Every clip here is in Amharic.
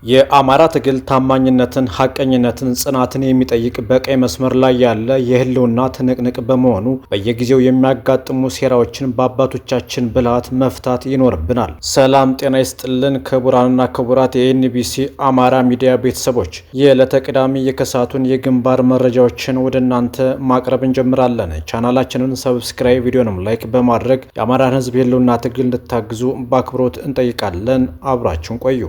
የአማራ ትግል ታማኝነትን፣ ሐቀኝነትን፣ ጽናትን የሚጠይቅ በቀይ መስመር ላይ ያለ የህልውና ትንቅንቅ በመሆኑ በየጊዜው የሚያጋጥሙ ሴራዎችን በአባቶቻችን ብልሃት መፍታት ይኖርብናል። ሰላም ጤና ይስጥልን ክቡራንና ክቡራት የኤንቢሲ አማራ ሚዲያ ቤተሰቦች የዕለተ ቅዳሜ የከሳቱን የግንባር መረጃዎችን ወደ እናንተ ማቅረብ እንጀምራለን። ቻናላችንን ሰብስክራይብ፣ ቪዲዮንም ላይክ በማድረግ የአማራን ህዝብ የህልውና ትግል እንድታግዙ በአክብሮት እንጠይቃለን። አብራችሁን ቆዩ።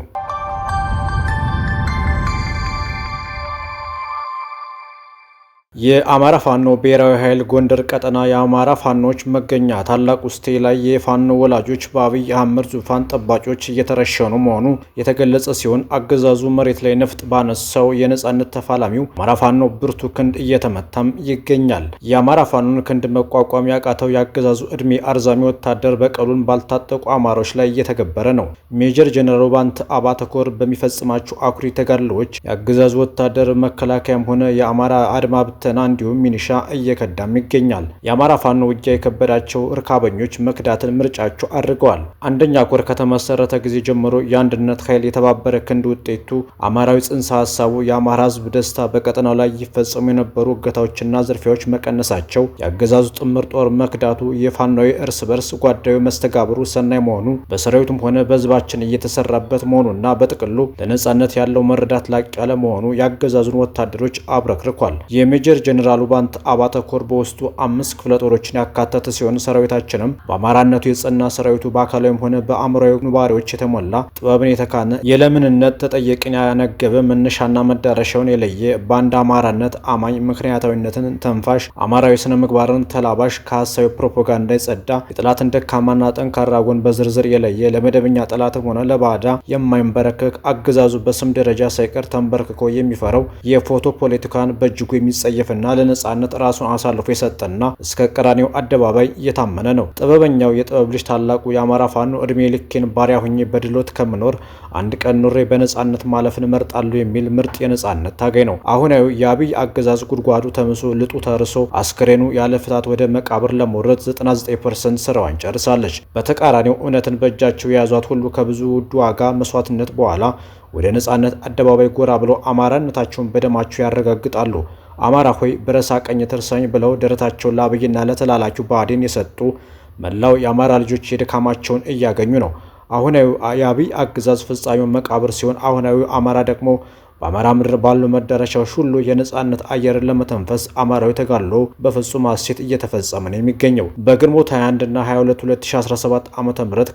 የአማራ ፋኖ ብሔራዊ ኃይል ጎንደር ቀጠና የአማራ ፋኖች መገኛ ታላቅ ውስቴ ላይ የፋኖ ወላጆች በአብይ አህመድ ዙፋን ጠባቂዎች እየተረሸኑ መሆኑ የተገለጸ ሲሆን አገዛዙ መሬት ላይ ነፍጥ ባነሳው የነጻነት ተፋላሚው አማራ ፋኖ ብርቱ ክንድ እየተመታም ይገኛል። የአማራ ፋኖን ክንድ መቋቋም ያቃተው የአገዛዙ እድሜ አርዛሚ ወታደር በቀሉን ባልታጠቁ አማሮች ላይ እየተገበረ ነው። ሜጀር ጀነራል ባንት አባተኮር በሚፈጽማቸው አኩሪ ተጋድሎዎች የአገዛዙ ወታደር መከላከያም ሆነ የአማራ አድማ እንዲሁም ሚኒሻ እየከዳም ይገኛል። የአማራ ፋኖ ውጊያ የከበዳቸው እርካበኞች መክዳትን ምርጫቸው አድርገዋል። አንደኛ ኮር ከተመሰረተ ጊዜ ጀምሮ የአንድነት ኃይል የተባበረ ክንድ ውጤቱ አማራዊ ጽንሰ ሀሳቡ የአማራ ህዝብ ደስታ በቀጠናው ላይ ይፈጸሙ የነበሩ እገታዎችና ዝርፊያዎች መቀነሳቸው፣ የአገዛዙ ጥምር ጦር መክዳቱ፣ የፋኖዊ እርስ በርስ ጓዳዊ መስተጋብሩ ሰናይ መሆኑ በሰራዊቱም ሆነ በህዝባችን እየተሰራበት መሆኑና በጥቅሉ ለነጻነት ያለው መረዳት ላቅ ያለ መሆኑ የአገዛዙን ወታደሮች አብረክርኳል። የሜጀር ጀነራል ባንት አባተኮር በውስጡ 5 ክፍለ ጦሮችን ያካተተ ሲሆን ሰራዊታችንም በአማራነቱ የጸና ሰራዊቱ በአካላዊም ሆነ በአእምሯዊ ኑባሪዎች የተሞላ ጥበብን የተካነ የለምንነት ተጠየቅን ያነገበ መነሻና መዳረሻውን የለየ በአንድ አማራነት አማኝ ምክንያታዊነትን ተንፋሽ አማራዊ ስነ ምግባርን ተላባሽ ከሀሳዊ ፕሮፓጋንዳ የጸዳ የጠላትን ደካማና ጠንካራ ጎን በዝርዝር የለየ ለመደበኛ ጠላትም ሆነ ለባዕዳ የማይንበረከክ አገዛዙ በስም ደረጃ ሳይቀር ተንበርክኮ የሚፈራው የፎቶ ፖለቲካን በእጅጉ የሚጸየፍና ለነጻነት ራሱን አሳልፎ የሰጠና እስከ ቀራኔው አደባባይ እየታመነ ነው። ጥበበኛው የጥበብ ልጅ ታላቁ የአማራ ፋኖ እድሜ ልኬን ባሪያ ሁኜ በድሎት ከምኖር አንድ ቀን ኑሬ በነጻነት ማለፍን እመርጣለሁ የሚል ምርጥ የነጻነት ታጋይ ነው። አሁናዊ የአብይ አገዛዝ ጉድጓዱ ተምሶ ልጡ ተርሶ አስክሬኑ ያለ ፍታት ወደ መቃብር ለመውረድ 99% ስራዋን ጨርሳለች። በተቃራኒው እውነትን በእጃቸው የያዟት ሁሉ ከብዙ ውድ ዋጋ መስዋዕትነት በኋላ ወደ ነጻነት አደባባይ ጎራ ብለው አማራነታቸውን በደማቸው ያረጋግጣሉ። አማራ ሆይ ብረሳ ቀኝ ትርሳኝ ብለው ደረታቸውን ለአብይና ለተላላኪው ብአዴን የሰጡ መላው የአማራ ልጆች የድካማቸውን እያገኙ ነው። አሁናዊ የአብይ አገዛዝ ፍጻሜው መቃብር ሲሆን፣ አሁናዊ አማራ ደግሞ በአማራ ምድር ባሉ መዳረሻዎች ሁሉ የነጻነት አየርን ለመተንፈስ አማራዊ ተጋድሎ በፍጹም ሐሴት እየተፈጸመ ነው የሚገኘው። በግንቦት 21 እና 22 2017 ዓ.ም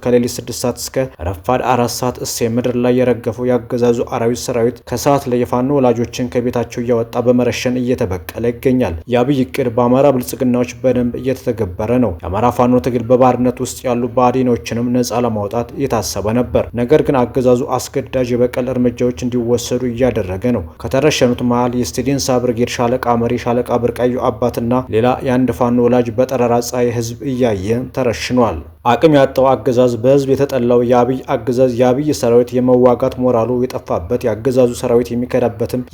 ከሌሊት 6 ሰዓት እስከ ረፋድ 4 ሰዓት እሴ ምድር ላይ የረገፈው ያገዛዙ አራዊት ሰራዊት ከሰዓት ላይ የፋኖ ወላጆችን ከቤታቸው እያወጣ በመረሸን እየተበቀለ ይገኛል። የአብይ እቅድ በአማራ ብልጽግናዎች በደንብ እየተተገበረ ነው። የአማራ ፋኖ ትግል በባርነት ውስጥ ያሉ ብአዴኖችንም ነጻ ለማውጣት እየታሰበ ነበር። ነገር ግን አገዛዙ አስገዳጅ የበቀል እርምጃዎች እንዲወሰዱ ያደረገ ነው። ከተረሸኑት መሃል የስቴዲንሳ ብርጌድ ሻለቃ መሪ ሻለቃ ብርቃዩ አባትና ሌላ የአንድ ፋኖ ወላጅ በጠራራ ፀሐይ ህዝብ እያየ ተረሽኗል። አቅም ያጣው አገዛዝ በህዝብ የተጠላው የአብይ አገዛዝ የአብይ ሰራዊት የመዋጋት ሞራሉ የጠፋበት የአገዛዙ ሰራዊት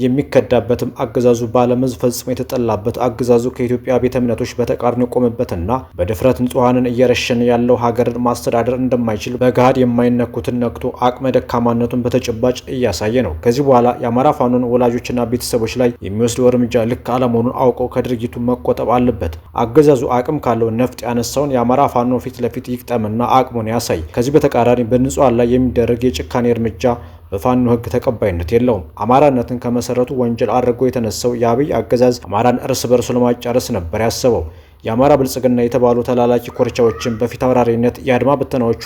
የሚከዳበትም አገዛዙ በዓለም ህዝብ ፈጽሞ የተጠላበት አገዛዙ ከኢትዮጵያ ቤተ እምነቶች በተቃርኖ የቆመበትና በድፍረት ንጹሐንን እየረሸነ ያለው ሀገርን ማስተዳደር እንደማይችል በገሃድ የማይነኩትን ነክቶ አቅመ ደካማነቱን በተጨባጭ እያሳየ ነው። ከዚህ በኋላ የአማራ ፋኖን ወላጆችና ቤተሰቦች ላይ የሚወስደው እርምጃ ልክ አለመሆኑን አውቀው ከድርጊቱ መቆጠብ አለበት። አገዛዙ አቅም ካለው ነፍጥ ያነሳውን የአማራ ፋኖ ፊት ለፊት ይቅጠምና አቅሙን ያሳይ። ከዚህ በተቃራኒ በንጹሃን ላይ የሚደረግ የጭካኔ እርምጃ በፋኖ ህግ ተቀባይነት የለውም። አማራነትን ከመሰረቱ ወንጀል አድርጎ የተነሳው የአብይ አገዛዝ አማራን እርስ በርሱ ለማጫረስ ነበር ያሰበው። የአማራ ብልጽግና የተባሉ ተላላኪ ኮርቻዎችን በፊት አውራሪነት የአድማ በተናዎቹ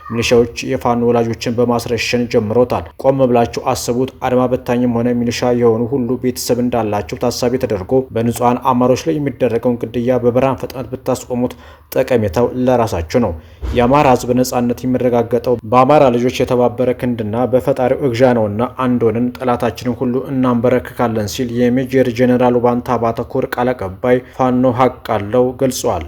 ሚሊሻዎች የፋኖ ወላጆችን በማስረሸን ጀምሮታል። ቆም ብላችሁ አስቡት። አድማ በታኝም ሆነ ሚሊሻ የሆኑ ሁሉ ቤተሰብ እንዳላቸው ታሳቢ ተደርጎ በንጹሃን አማሮች ላይ የሚደረገውን ግድያ በብርሃን ፍጥነት ብታስቆሙት ጠቀሜታው ለራሳችሁ ነው። የአማራ ህዝብ ነጻነት የሚረጋገጠው በአማራ ልጆች የተባበረ ክንድና በፈጣሪው እግዣ ነውና አንድ ሆነን ጠላታችንን ሁሉ እናንበረክካለን ሲል የሜጀር ጀነራል ባንት አባተኮር ቃል አቀባይ ፋኖ ሀቅ አለው ገልጿል።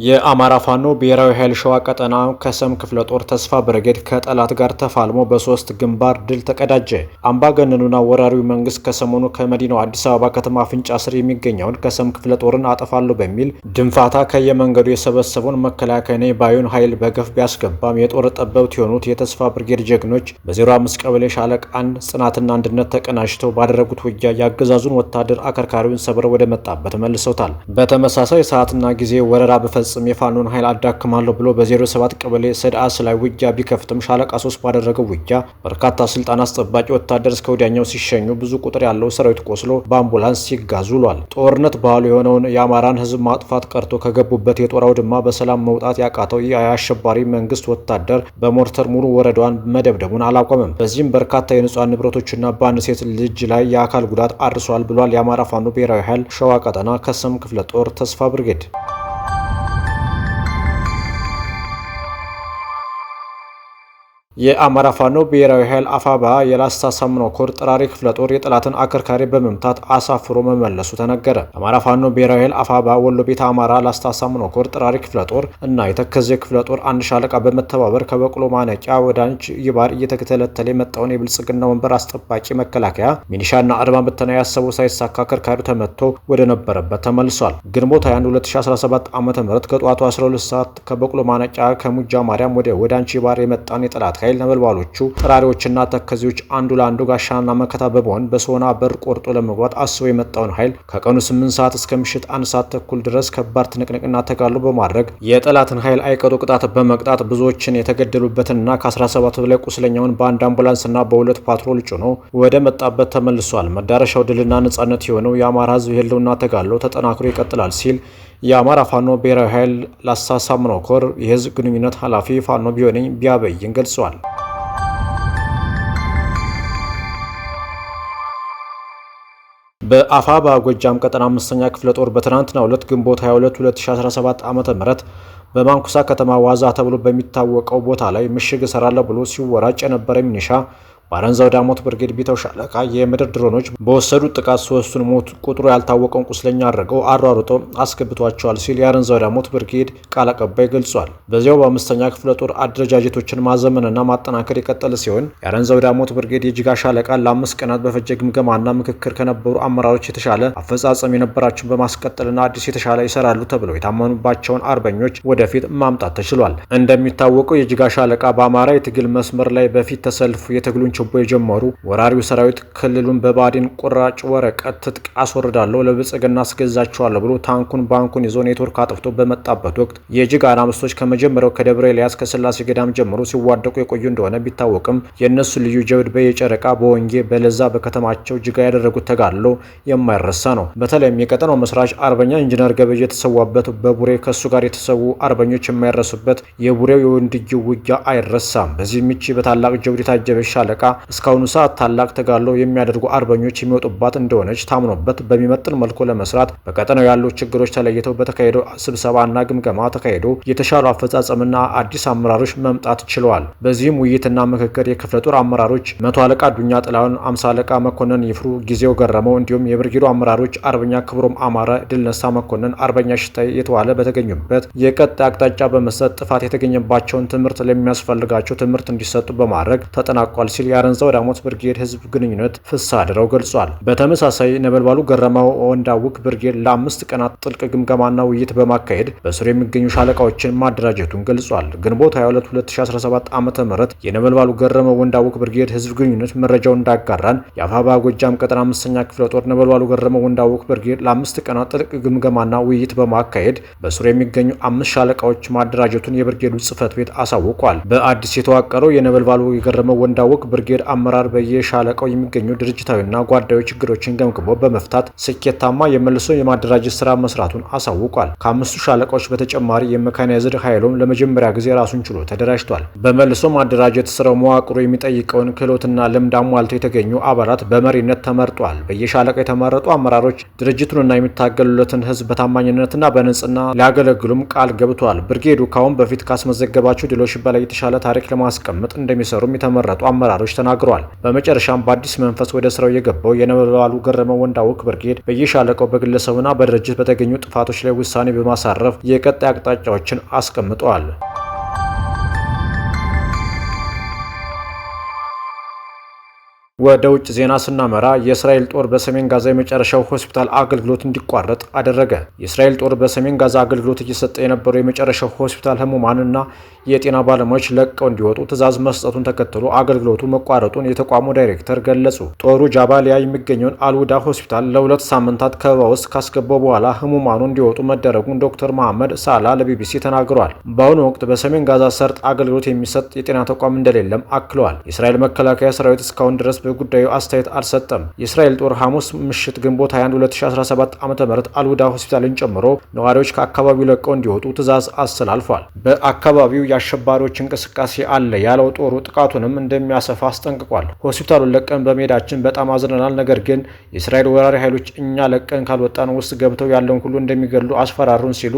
የአማራ ፋኖ ብሔራዊ ኃይል ሸዋ ቀጠና ከሰም ክፍለ ጦር ተስፋ ብርጌድ ከጠላት ጋር ተፋልሞ በ3 ግንባር ድል ተቀዳጀ። አምባገነኑና ወራሪው መንግስት ከሰሞኑ ከመዲናው አዲስ አበባ ከተማ አፍንጫ ስር የሚገኘውን ከሰም ክፍለ ጦርን አጠፋለሁ በሚል ድንፋታ ከየመንገዱ የሰበሰበውን መከላከያ ነኝ ባዩን ኃይል በገፍ ቢያስገባም የጦር ጠበብት የሆኑት የተስፋ ብርጌድ ጀግኖች በ05 ቀበሌ ሻለቃ አንድ ጽናትና አንድነት ተቀናጅተው ባደረጉት ውጊያ የአገዛዙን ወታደር አከርካሪውን ሰብረው ወደ መጣበት መልሰውታል። በተመሳሳይ ሰዓትና ጊዜ ወረራ በፈጸ የፋኖን ኃይል አዳክማለሁ ብሎ በ07 ቀበሌ ሰድአስ ላይ ውጊያ ቢከፍትም ሻለቃ 3 ባደረገው ውጊያ በርካታ ስልጣን አስጠባቂ ወታደር እስከ ወዲያኛው ሲሸኙ ብዙ ቁጥር ያለው ሰራዊት ቆስሎ በአምቡላንስ ሲጋዙ ውሏል። ጦርነት ባህሉ የሆነውን የአማራን ሕዝብ ማጥፋት ቀርቶ ከገቡበት የጦር አውድማ በሰላም መውጣት ያቃተው የአሸባሪ መንግስት ወታደር በሞርተር ሙሉ ወረዳዋን መደብደቡን አላቆመም። በዚህም በርካታ የንጹሃን ንብረቶችና በአንድ ሴት ልጅ ላይ የአካል ጉዳት አድርሷል ብሏል። የአማራ ፋኖ ብሔራዊ ኃይል ሸዋ ቀጠና ከሰም ክፍለ ጦር ተስፋ ብርጌድ የአማራ ፋኖ ብሔራዊ ኃይል አፋባ የላስታ ሳምኖ ኮር ጥራሪ ክፍለ ጦር የጠላትን አከርካሪ በመምታት አሳፍሮ መመለሱ ተነገረ። አማራ ፋኖ ብሔራዊ ኃይል አፋባ ወሎ ቤተ አማራ ላስታ ሳምኖ ኮር ጥራሪ ክፍለ ጦር እና የተከዘ ክፍለ ጦር አንድ ሻለቃ በመተባበር ከበቅሎ ማነቂያ ወዳንች ይባር እየተከተለተለ የመጣውን የብልጽግና ወንበር አስጠባቂ መከላከያ ሚኒሻና አድማ በተና ያሰበው ሳይሳካ አከርካሪው ተመቶ ወደ ነበረበት ተመልሷል። ግንቦት 21 2017 ዓ.ም ከጠዋቱ 12 ሰዓት ከበቅሎ ማነቂያ ከሙጃ ማርያም ወደ ወዳንች ይባር የመጣን የጠላት ኃይል ነበልባሎቹ ጥራሪዎችና ተከዚዎች አንዱ ለአንዱ ጋሻና መከታ በመሆን በሶና በር ቆርጦ ለመግባት አስቦ የመጣውን ኃይል ከቀኑ 8 ሰዓት እስከ ምሽት 1 ሰዓት ተኩል ድረስ ከባድ ትንቅንቅና ተጋድሎ በማድረግ የጠላትን ኃይል አይቀጡ ቅጣት በመቅጣት ብዙዎችን የተገደሉበትንና ከ17 በላይ ቁስለኛውን በአንድ አምቡላንስና በ2 ፓትሮል ጭኖ ወደ መጣበት ተመልሷል። መዳረሻው ድልና ነጻነት የሆነው የአማራ ሕዝብ የህልውና ተጋድሎ ተጠናክሮ ይቀጥላል ሲል የአማራ ፋኖ ብሔራዊ ኃይል ላስታ ሳምኖ ኮር የህዝብ ግንኙነት ኃላፊ ፋኖ ቢሆነኝ ቢያበይን ገልጿል። በአፋባ ጎጃም ቀጠና 5ኛ ክፍለ ጦር በትናንትናው ዕለት ግንቦት 22 2017 ዓ.ም በማንኩሳ ከተማ ዋዛ ተብሎ በሚታወቀው ቦታ ላይ ምሽግ እሰራለሁ ብሎ ሲወራጭ የነበረ ሚኒሻ ባረንዛው ዳሞት ብርጌድ ቢተው ሻለቃ የምድር ድሮኖች በወሰዱት ጥቃት 3ቱን ሞት ቁጥሩ ያልታወቀውን ቁስለኛ አድርገው አሯሩጠው አስገብቷቸዋል ሲል የአረንዛው ዳሞት ብርጌድ ቃል አቀባይ ገልጿል። በዚያው በ5ኛ ክፍለ ጦር አደረጃጀቶችን ማዘመንና ማጠናከር የቀጠለ ሲሆን የአረንዛው ዳሞት ብርጌድ የጅጋ ሻለቃ ለ5 ቀናት በፈጀ ግምገማና ምክክር ከነበሩ አመራሮች የተሻለ አፈጻጸም የነበራቸውን በማስቀጠልና አዲስ የተሻለ ይሰራሉ ተብለው የታመኑባቸውን አርበኞች ወደፊት ማምጣት ተችሏል። እንደሚታወቀው የጅጋ ሻለቃ በአማራ የትግል መስመር ላይ በፊት ተሰልፎ የትግሉን ችቦ የጀመሩ ወራሪው ሰራዊት ክልሉን በባዲን ቁራጭ ወረቀት ትጥቅ አስወርዳለሁ ለብልጽግና አስገዛቸዋለሁ ብሎ ታንኩን ባንኩን ይዞ ኔትወርክ አጥፍቶ በመጣበት ወቅት የጅጋ አናብስቶች ከመጀመሪያው ከደብረ ኤልያስ ከስላሴ ገዳም ጀምሮ ሲዋደቁ የቆዩ እንደሆነ ቢታወቅም የእነሱ ልዩ ጀብድ በየጨረቃ በወንጌ በለዛ በከተማቸው ጅጋ ያደረጉት ተጋድሎ የማይረሳ ነው። በተለይም የቀጠናው መስራች አርበኛ ኢንጂነር ገበየ የተሰዋበት በቡሬ ከሱ ጋር የተሰዉ አርበኞች የማይረሱበት የቡሬው የወንድየው ውጊያ አይረሳም። በዚህ ምቺ በታላቅ ጀብድ የታጀበች ሻለቃ እስካሁኑ ሰዓት ታላቅ ተጋድሎ የሚያደርጉ አርበኞች የሚወጡባት እንደሆነች ታምኖበት በሚመጥን መልኩ ለመስራት በቀጠናው ያሉ ችግሮች ተለይተው በተካሄደው ስብሰባና ግምገማ ተካሂዶ የተሻሉ አፈጻጸምና አዲስ አመራሮች መምጣት ችለዋል። በዚህም ውይይትና ምክክር የክፍለ ጦር አመራሮች 100 አለቃ ዱኛ ጥላውን፣ 50 አለቃ መኮንን ይፍሩ፣ ጊዜው ገረመው እንዲሁም የብርጌዱ አመራሮች አርበኛ ክብሮም አማረ፣ ድልነሳ መኮንን፣ አርበኛ ሽታይ የተዋለ በተገኙበት የቀጣይ አቅጣጫ በመስጠት ጥፋት የተገኘባቸውን ትምህርት ለሚያስፈልጋቸው ትምህርት እንዲሰጡ በማድረግ ተጠናቋል ሲል የአረንዛው ዳሞት ብርጌድ ህዝብ ግንኙነት ፍስሐ አድረው ገልጿል። በተመሳሳይ ነበልባሉ ገረማው ወንዳውክ ብርጌድ ለ5 ቀናት ጥልቅ ግምገማና ውይይት በማካሄድ በስሩ የሚገኙ ሻለቃዎችን ማደራጀቱን ገልጿል። ግንቦት 22 2017 ዓ.ም የነበልባሉ ገረማው ወንዳውክ ብርጌድ ህዝብ ግንኙነት መረጃውን እንዳጋራን የአፋባ ጎጃም ቀጠና 5ኛ ክፍለ ጦር ነበልባሉ ገረማው ወንዳውክ ብርጌድ ለ5 ቀናት ጥልቅ ግምገማና ውይይት በማካሄድ በስሩ የሚገኙ 5 ሻለቃዎች ማደራጀቱን የብርጌዱ ጽህፈት ቤት አሳውቋል። በአዲስ የተዋቀረው የነበልባሉ የገረመው ወንዳውክ ብርጌድ አመራር በየሻለቃው የሚገኙ ድርጅታዊና ጓዳዊ ችግሮችን ገምግሞ በመፍታት ስኬታማ የመልሶ የማደራጀት ስራ መስራቱን አሳውቋል። ከ5ቱ ሻለቃዎች በተጨማሪ የሜካናይዝድ ኃይሉም ለመጀመሪያ ጊዜ ራሱን ችሎ ተደራጅቷል። በመልሶ ማደራጀት ስራው መዋቅሩ የሚጠይቀውን ክህሎትና ልምድ አሟልተው የተገኙ አባላት በመሪነት ተመርጧል። በየሻለቃው የተመረጡ አመራሮች ድርጅቱንና የሚታገሉለትን ህዝብ በታማኝነትና በንጽህና ሊያገለግሉም ቃል ገብቷል። ብርጌዱ ካሁን በፊት ካስመዘገባቸው ድሎች በላይ የተሻለ ታሪክ ለማስቀመጥ እንደሚሰሩም የተመረጡ አመራሮች ኃላፊዎች ተናግረዋል። በመጨረሻም በአዲስ መንፈስ ወደ ስራው የገባው የነበልባሉ ገረመው ወንዳውክ ብርጌድ በየሻለቃው በግለሰብና በድርጅት በተገኙ ጥፋቶች ላይ ውሳኔ በማሳረፍ የቀጣይ አቅጣጫዎችን አስቀምጠዋል። ወደ ውጭ ዜና ስናመራ የእስራኤል ጦር በሰሜን ጋዛ የመጨረሻው ሆስፒታል አገልግሎት እንዲቋረጥ አደረገ። የእስራኤል ጦር በሰሜን ጋዛ አገልግሎት እየሰጠ የነበረው የመጨረሻው ሆስፒታል ህሙማንና የጤና ባለሙያዎች ለቀው እንዲወጡ ትዕዛዝ መስጠቱን ተከትሎ አገልግሎቱ መቋረጡን የተቋሙ ዳይሬክተር ገለጹ። ጦሩ ጃባሊያ የሚገኘውን አልውዳ ሆስፒታል ለ2 ሳምንታት ከበባ ውስጥ ካስገባው በኋላ ህሙማኑ እንዲወጡ መደረጉን ዶክተር መሐመድ ሳላ ለቢቢሲ ተናግረዋል። በአሁኑ ወቅት በሰሜን ጋዛ ሰርጥ አገልግሎት የሚሰጥ የጤና ተቋም እንደሌለም አክለዋል። የእስራኤል መከላከያ ሰራዊት እስካሁን ድረስ በጉዳዩ አስተያየት አልሰጠም። የእስራኤል ጦር ሐሙስ ምሽት ግንቦት 21 2017 ዓ.ም አልውዳ ሆስፒታልን ጨምሮ ነዋሪዎች ከአካባቢው ለቀው እንዲወጡ ትዕዛዝ አስተላልፏል። በአካባቢው የአሸባሪዎች እንቅስቃሴ አለ ያለው ጦሩ ጥቃቱንም እንደሚያሰፋ አስጠንቅቋል። ሆስፒታሉን ለቀን በመሄዳችን በጣም አዝነናል፣ ነገር ግን የእስራኤል ወራሪ ኃይሎች እኛ ለቀን ካልወጣን ውስጥ ገብተው ያለውን ሁሉ እንደሚገሉ አስፈራሩን ሲሉ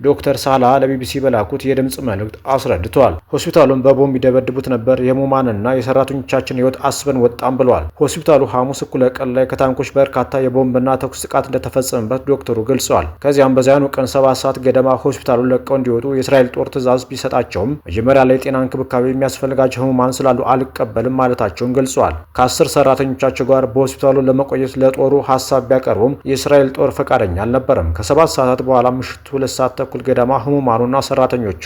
ዶክተር ሳላ ለቢቢሲ በላኩት የድምጽ መልእክት አስረድተዋል። ሆስፒታሉን በቦምብ ይደበድቡት ነበር፣ የህሙማንና የሰራተኞቻችን ህይወት አስበን ወጣም ብለዋል። ሆስፒታሉ ሐሙስ እኩለ ቀን ላይ ከታንኮች በርካታ የቦምብና ተኩስ ጥቃት እንደተፈጸመበት ዶክተሩ ገልጸዋል። ከዚያም በዚያኑ ቀን 7 ሰዓት ገደማ ሆስፒታሉን ለቀው እንዲወጡ የእስራኤል ጦር ትዕዛዝ ቢሰጣቸውም መጀመሪያ ላይ የጤና እንክብካቤ የሚያስፈልጋቸው ህሙማን ስላሉ አልቀበልም ማለታቸውን ገልጸዋል። ከ10 ሰራተኞቻቸው ጋር በሆስፒታሉ ለመቆየት ለጦሩ ሀሳብ ቢያቀርቡም የእስራኤል ጦር ፈቃደኛ አልነበረም። ከ7 ሰዓታት በኋላ ምሽቱ 2 ሰዓት ተኩል ገደማ ህሙማኑና ሰራተኞቹ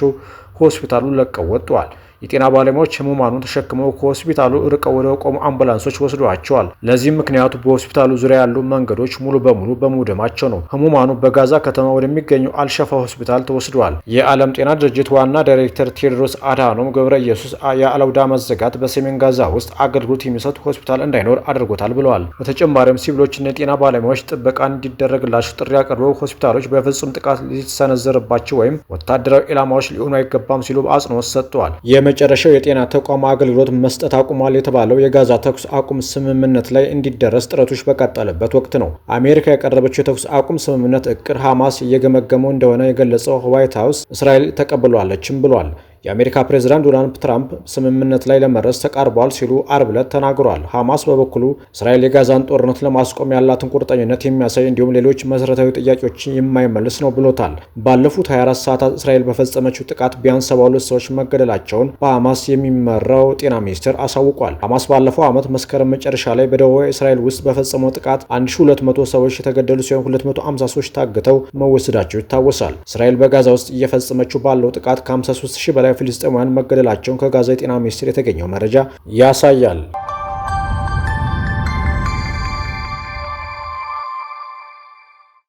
ሆስፒታሉን ለቀው ወጥተዋል። የጤና ባለሙያዎች ህሙማኑን ተሸክመው ከሆስፒታሉ ርቀው ወደ ቆሙ አምቡላንሶች ወስደዋቸዋል። ለዚህም ምክንያቱ በሆስፒታሉ ዙሪያ ያሉ መንገዶች ሙሉ በሙሉ በመውደማቸው ነው። ህሙማኑ በጋዛ ከተማ ወደሚገኘው አልሸፋ ሆስፒታል ተወስደዋል። የዓለም ጤና ድርጅት ዋና ዳይሬክተር ቴዎድሮስ አድሃኖም ገብረ ኢየሱስ የአልውዳ መዘጋት በሰሜን ጋዛ ውስጥ አገልግሎት የሚሰጥ ሆስፒታል እንዳይኖር አድርጎታል ብለዋል። በተጨማሪም ሲቪሎችና የጤና ባለሙያዎች ጥበቃ እንዲደረግላቸው ጥሪ አቅርበው ሆስፒታሎች በፍጹም ጥቃት ሊሰነዘርባቸው ወይም ወታደራዊ ኢላማዎች ሊሆኑ አይገባም ሲሉ አጽንኦት ሰጥተዋል። የመጨረሻው የጤና ተቋም አገልግሎት መስጠት አቁሟል የተባለው የጋዛ ተኩስ አቁም ስምምነት ላይ እንዲደረስ ጥረቶች በቀጠለበት ወቅት ነው። አሜሪካ ያቀረበችው የተኩስ አቁም ስምምነት እቅድ ሐማስ እየገመገመው እንደሆነ የገለጸው ዋይት ሀውስ እስራኤል ተቀብሏለችም ብሏል። የአሜሪካ ፕሬዝዳንት ዶናልድ ትራምፕ ስምምነት ላይ ለመድረስ ተቃርበዋል ሲሉ አርብ ዕለት ተናግረዋል። ሐማስ በበኩሉ እስራኤል የጋዛን ጦርነት ለማስቆም ያላትን ቁርጠኝነት የሚያሳይ እንዲሁም ሌሎች መሰረታዊ ጥያቄዎችን የማይመልስ ነው ብሎታል። ባለፉት 24 ሰዓታት እስራኤል በፈጸመችው ጥቃት ቢያንስ 72 ሰዎች መገደላቸውን በሐማስ የሚመራው ጤና ሚኒስቴር አሳውቋል። ሐማስ ባለፈው ዓመት መስከረም መጨረሻ ላይ በደቡባዊ እስራኤል ውስጥ በፈጸመው ጥቃት 1200 ሰዎች የተገደሉ ሲሆን 250 ሰዎች ታግተው መወሰዳቸው ይታወሳል። እስራኤል በጋዛ ውስጥ እየፈጸመችው ባለው ጥቃት ከ53000 በላይ ፍልስጤማውያን መገደላቸውን ከጋዛ የጤና ሚኒስቴር የተገኘው መረጃ ያሳያል።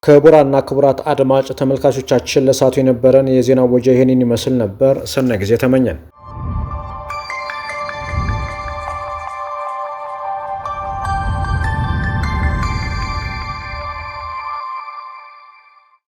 ክቡራንና ክቡራት አድማጭ ተመልካቾቻችን ለሰዓቱ የነበረን የዜና ወጃ ይህንን ይመስል ነበር። ሰናይ ጊዜ ተመኘን።